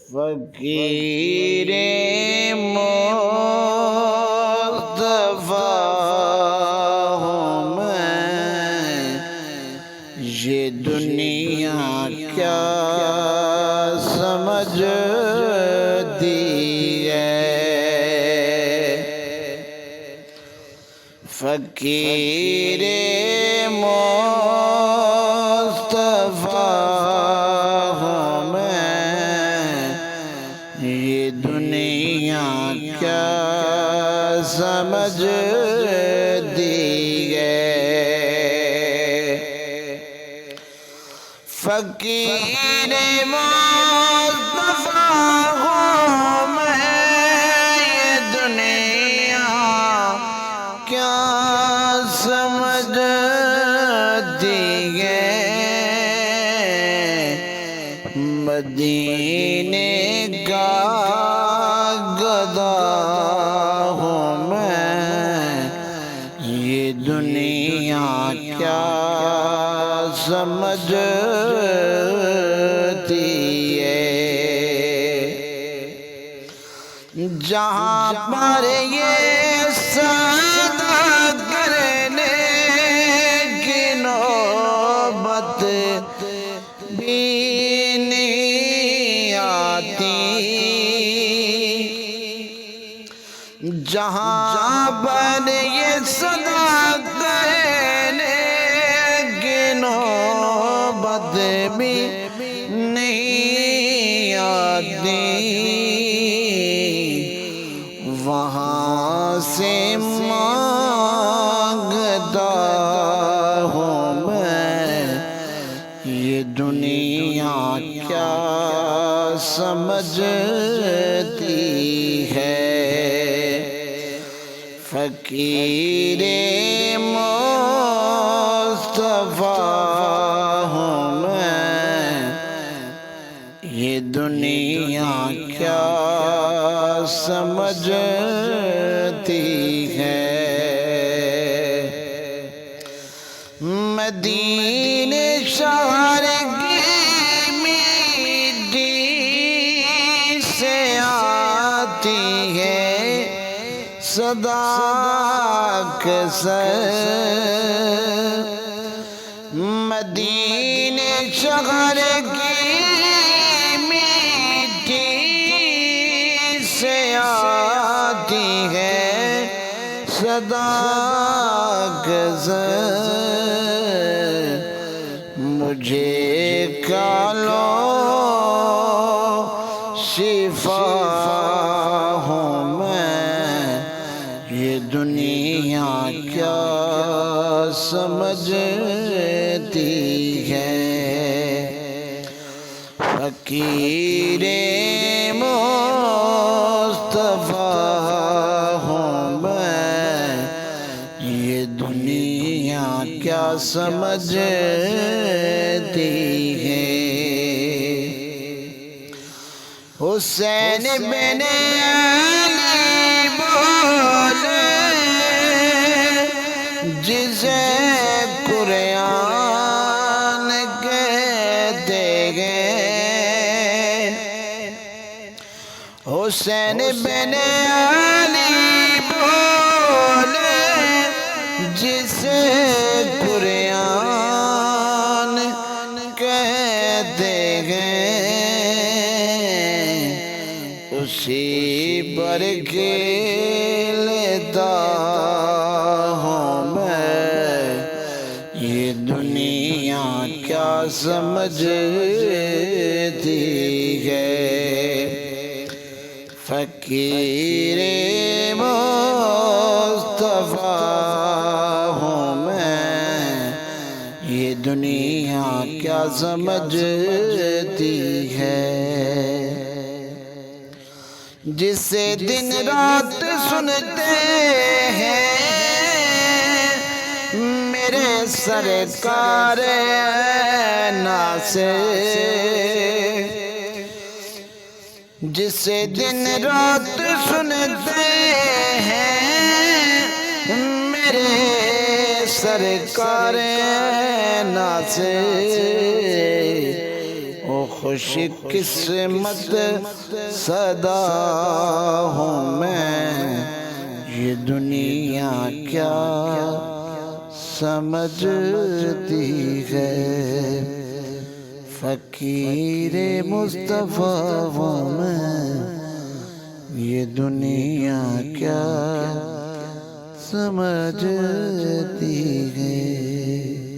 فقیر مصطفیٰ ہوں میں، یہ دنیا کیا سمجھتی ہے۔ فقیر مصطفیٰ ہوں میں، یہ دنیا کیا سمجھتی ہے۔ فقیر مصطفیٰ ہوں میں، یہ دنیا کیا سمجھتی ہے۔ مدینے کا گدا ہوں میں، یہ دنیا کیا سمجھتی ہے۔ جہاں پر یہ سودا کرنے کی نوبت بھی نہیں آتی، جہاں پر یہ سودا کرنے کی نوبت بھی نہیں آتی، وہاں سے مانگتا ہوں میں، یہ دنیا کیا سمجھتی ہے۔ فقیر مصطفیٰ ہوں میں، یہ دنیا کیا سمجھتی ہے۔ مدینے شہر کی میٹھی سے آتی ہے صدا اکثر، مدینے شہر کی میٹھی سے آتی ہے صدا اکثر، مجھے کالو شفا ہوں میں، یہ دنیا کیا سمجھتی ہے۔ فقیر مصطفیٰ ہوں میں، یہ دنیا کیا سمجھتی ہے۔ حسین بن علی بولے جسے قرآن کہتے ہیں، حسین بن علی بولے جسے قرآن کہتے ہیں، اسی پر کے لیتا ہوں میں، یہ دنیا کیا سمجھتی ہے۔ فقیر مصطفیٰ ہوں میں، یہ دنیا کیا سمجھتی ہے۔ جسے دن رات سنتے ہیں میرے سرکار سے، جسے دن رات سنتے ہیں میرے سرکار سے، خوش قسمت صدا ہوں میں، یہ دنیا کیا سمجھتی ہے، فقیر مصطفیٰ ہوں میں، یہ دنیا کیا سمجھتی ہے۔